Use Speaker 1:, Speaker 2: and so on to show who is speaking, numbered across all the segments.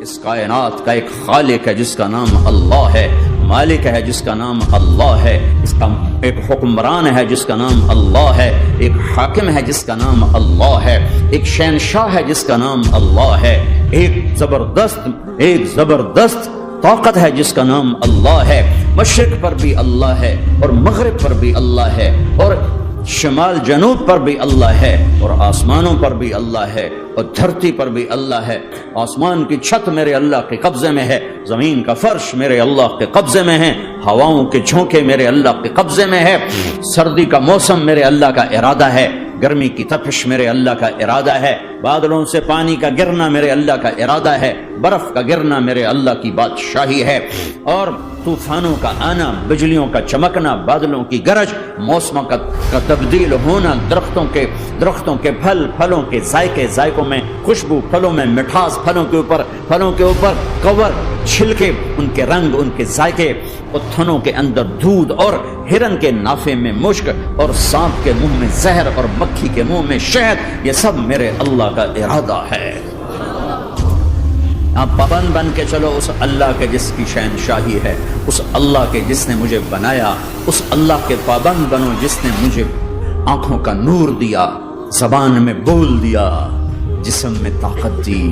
Speaker 1: اس کائنات کا ایک خالق ہے جس کا نام اللہ ہے، مالک ہے جس کا نام اللہ ہے، اس کا ایک حکمران ہے جس کا نام اللہ ہے، ایک حاکم ہے جس کا نام اللہ ہے، ایک شہنشاہ ہے جس کا نام اللہ ہے، ایک زبردست طاقت ہے جس کا نام اللہ ہے۔ مشرق پر بھی اللہ ہے اور مغرب پر بھی اللہ ہے اور شمال جنوب پر بھی اللہ ہے اور آسمانوں پر بھی اللہ ہے اور دھرتی پر بھی اللہ ہے۔ آسمان کی چھت میرے اللہ کے قبضے میں ہے، زمین کا فرش میرے اللہ کے قبضے میں ہے، ہواؤں کے جھونکے میرے اللہ کے قبضے میں ہے، سردی کا موسم میرے اللہ کا ارادہ ہے، گرمی کی تپش میرے اللہ کا ارادہ ہے، بادلوں سے پانی کا گرنا میرے اللہ کا ارادہ ہے، برف کا گرنا میرے اللہ کی بادشاہی ہے، اور طوفانوں کا آنا، بجلیوں کا چمکنا، بادلوں کی گرج، موسموں کا تبدیل ہونا، درختوں کے پھلوں کے ذائقوں میں خوشبو، پھلوں میں مٹھاس، پھلوں کے اوپر کور، چھلکے، ان کے رنگ، ان کے ذائقے، پتھنوں کے اندر دودھ، اور ہرن کے نافے میں مشک، اور سانپ کے منہ میں زہر، اور مکھی کے منہ میں شہد، یہ سب میرے اللہ کا ارادہ ہے۔ آپ پابند بن کے چلو اس اللہ کے جس کی شہنشاہی ہے، اس اللہ کے جس نے مجھے بنایا، اس اللہ کے پابند بنو جس نے مجھے آنکھوں کا نور دیا، زبان میں بول دیا، جسم میں طاقت دی،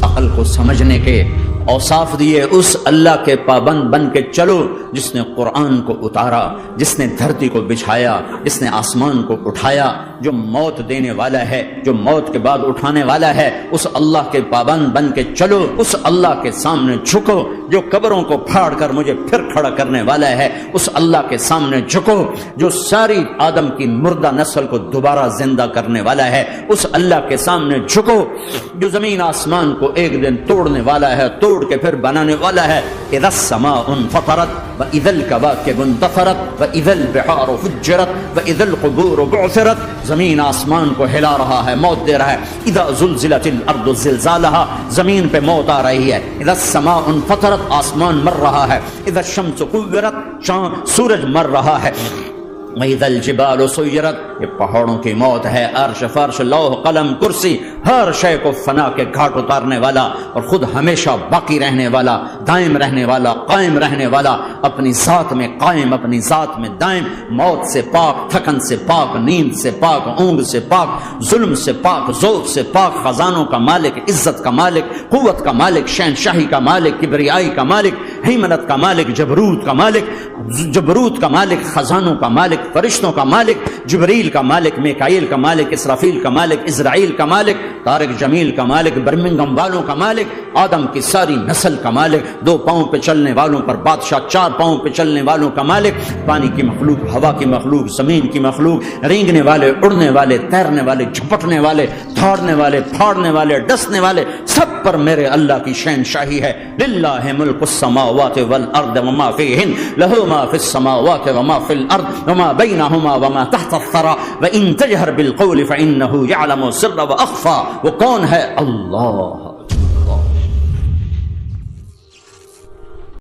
Speaker 1: عقل کو سمجھنے کے اوصاف دیے۔ اس اللہ کے پابند بن کے چلو جس نے قرآن کو اتارا، جس نے دھرتی کو بچھایا، جس نے آسمان کو اٹھایا، جو موت دینے والا ہے، جو موت کے بعد اٹھانے والا ہے۔ اس اللہ کے پابند بن کے چلو، اس اللہ کے سامنے جھکو جو قبروں کو پھاڑ کر مجھے پھر کھڑا کرنے والا ہے۔ اس اللہ کے سامنے جھکو جو ساری آدم کی مردہ نسل کو دوبارہ زندہ کرنے والا ہے۔ اس اللہ کے سامنے جھکو جو زمین آسمان کو ایک دن توڑنے والا ہے، توڑ کے پھر بنانے والا ہے۔ اذا السماء انفطرت واذا الكواكب انتثرت واذا البحار فجرت واذا القبور بعثرت، زمین آسمان کو ہلا رہا ہے، موت دے رہا ہے۔ اذا زلزلت الارض زلزالها، زمین پہ موت آ رہی ہے۔ اذا السماء انفطرت، آسمان مر رہا ہے۔ اذا الشمس كورت، سورج مر رہا ہے۔ وَإِذَا الْجِبَالُ سُيِّرَتْ، یہ پہاڑوں کی موت ہے۔ عرش، فرش، لوح، قلم، کرسی، ہر شے کو فنا کے گھاٹ اتارنے والا اور خود ہمیشہ باقی رہنے والا، دائم رہنے والا، قائم رہنے والا، اپنی ذات میں قائم، اپنی ذات میں دائم، موت سے پاک، تھکن سے پاک، نیند سے پاک، اونگ سے پاک، ظلم سے پاک، ذوق سے پاک، خزانوں کا مالک، عزت کا مالک، قوت کا مالک، شہنشاہی کا مالک، کبریائی کا مالک، ہیمنت کا مالک، جبروت کا مالک، خزانوں کا مالک، فرشتوں کا مالک، جبریل کا مالک، میکائیل کا مالک، اسرافیل کا مالک، اسرائیل کا مالک، طارق جمیل کا مالک، برمنگم والوں کا مالک، آدم کی ساری نسل کا مالک، 2 پاؤں پہ چلنے والوں پر بادشاہ، 4 پاؤں پہ چلنے والوں کا مالک، پانی کی مخلوق، ہوا کی مخلوق، زمین کی مخلوق، رینگنے والے، اڑنے والے، تیرنے والے، جھپٹنے والے، دھاڑنے والے، پھاڑنے والے، ڈسنے والے، سب پر میرے اللہ کی شہنشاہی ہے۔ للہ ملک السماوات والارض وما فیہن، لہ ما فی السماوات وما فی الارض وما بینہما وما تحت الثری وان تجہر بالقول فانہ یعلم السر واخفی۔ وہ کون ہے؟ اللہ۔